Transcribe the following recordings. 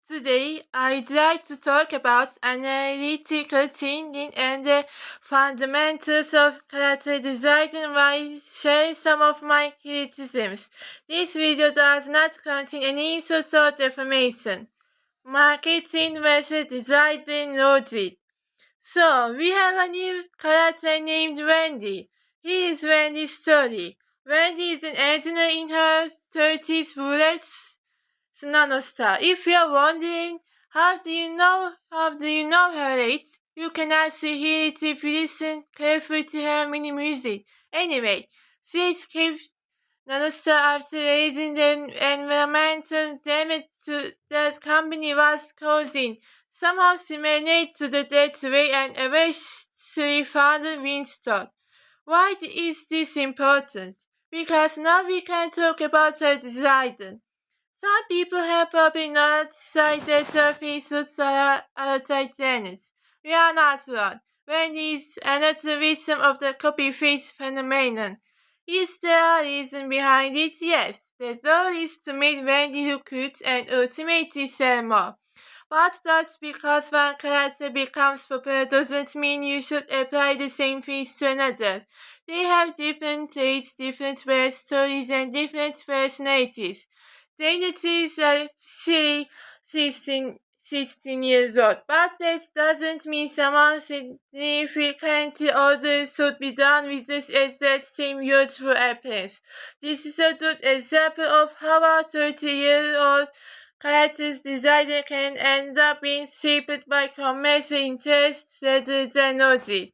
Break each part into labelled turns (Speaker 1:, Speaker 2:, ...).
Speaker 1: Today, I'd like to talk about analytical thinking and the fundamentals of character design while sharing some of my criticisms. This video does not contain any sort of defamation, marketing versus design logic. So, we have a new character named Wendy. Here is Wendy's story. Wendy is an engineer in her 30s who likes Nanostar. If you're wondering how do you know her age, you can actually hear it if you listen carefully to her mini music. Anyway, she escaped Nanostar after raising the environmental damage that company was causing. Somehow she managed to the death ray and eventually found Winston. Why is this important? Because now we can talk about her design. Some people have probably not decided their faces are Titanics. We are not wrong. When is another victim of the copy face phenomenon. Is there a reason behind it? Yes. The goal is to make Wendy look good and ultimately sell more. But that's because one character becomes popular doesn't mean you should apply the same face to another. They have different traits, different stories, and different personalities. Dignity is silly 16 years old, but that doesn't mean someone significantly older should be done with this exact same youthful appearance. This is a good example of how a 30-year-old character's design can end up being shaped by commercial interests rather than logic.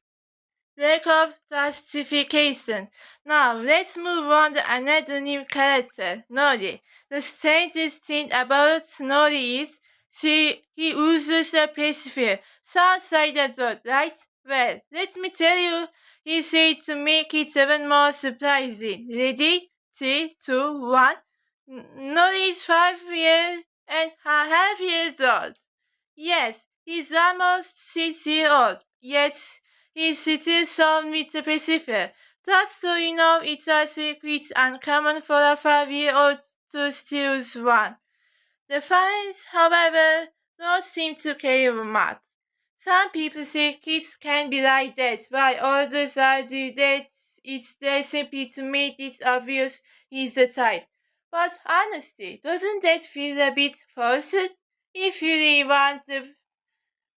Speaker 1: Lack of justification. Now let's move on to another new character, Nori. The strangest thing about Nori is he uses a pacifier. Sounds like a joke, right? Well, let me tell you, he said to make it even more surprising. Ready? 3, 2, 1. Nori is 5 years old. Yes, he's almost 6 years old. Yet he still shown with the Pacific. That's so you know it's actually quite uncommon for a 5-year-old to steal one. The fans, however, don't seem to care much. Some people say kids can be like that, while others argue that it's there simply to make it obvious he's a type. But honestly, doesn't that feel a bit forced? If you really want the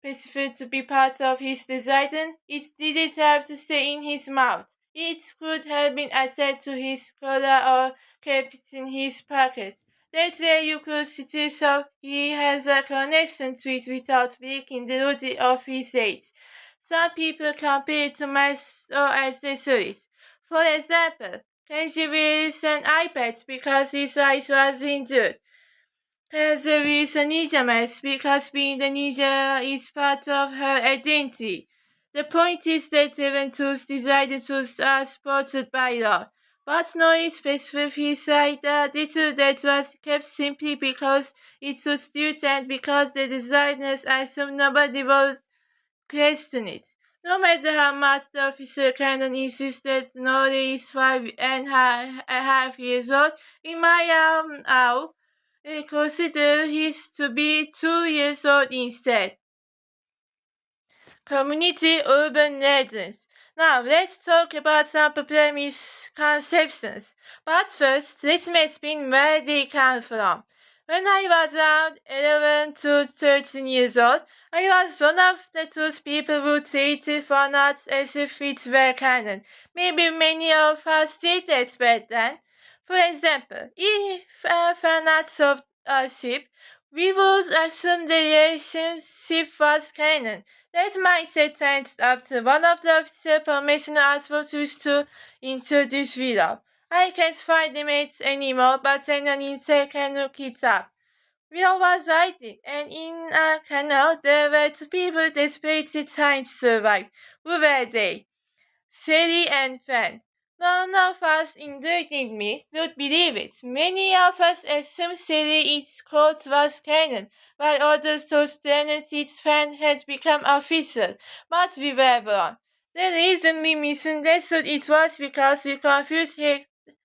Speaker 1: Pacific to be part of his design, it didn't have to stay in his mouth. It could have been attached to his collar or kept in his pocket. That way you could see so he has a connection to it without breaking the logic of his age. Some people compare it to mice or accessories. For example, Kenji wears an iPad because his eyes was injured. There is a ninja mask because being a ninja is part of her identity. The point is that even tools designer tools are supported by law. But no specific like the detail that was kept simply because it was due and because the designers assumed nobody would question it. No matter how much the official canon insisted Nori is 5.5 years old, in my I consider his to be 2 years old instead. Community urban legends. Now let's talk about some popular misconceptions. But first, let me explain where they come from. When I was around 11 to 13 years old, I was one of the those people who treated fan arts as if it were canon. Maybe many of us did that back then. For example, if a fan art of a ship, we would assume the relationship was canon. That mindset changed after one of the official promotional arts was used to introduce Willow. I can't find the mates anymore, but anyone inside can look it up. Willow was writing, and in a canal there were two people desperately trying to survive. Who were they? Sally and Fan. None of us, including me, would believe it. Many of us assumed Sally's quote was canon, while others thought Jane's fan had become official. But we were wrong. The reason we misunderstood it was because we confused her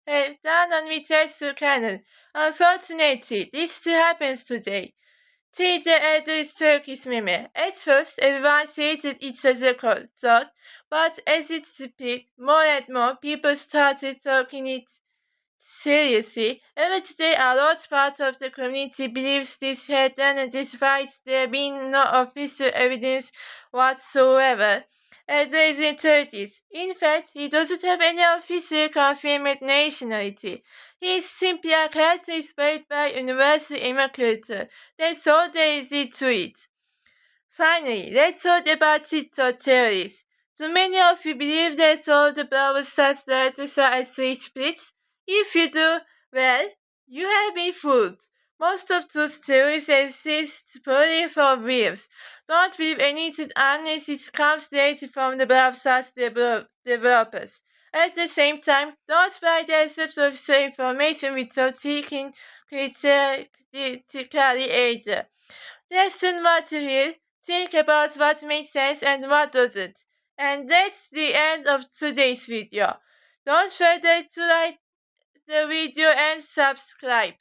Speaker 1: canon with actual canon. Unfortunately, this still happens today. See the address Turkish meme. At first, everyone treated it as a thought, but as it spread more and more, people started taking it seriously. Even today, a large part of the community believes this headline despite there being no official evidence whatsoever. Erdogan is in 30s. In fact, he doesn't have any official confirmed nationality. He is simply a character inspired by universal immigrant. That's all there is to it. Finally, let's talk about TikTok theories. Do many of you believe that all the Brawl Stars characters are actually splits? If you do, well, you have been fooled. Most of those theories exist purely for views. Don't believe anything unless it comes directly from the Brawl Stars developers. At the same time, don't buy the accept official information without checking critically either. Lesson what you hear, think about what makes sense and what doesn't. And that's the end of today's video. Don't forget to like the video and subscribe.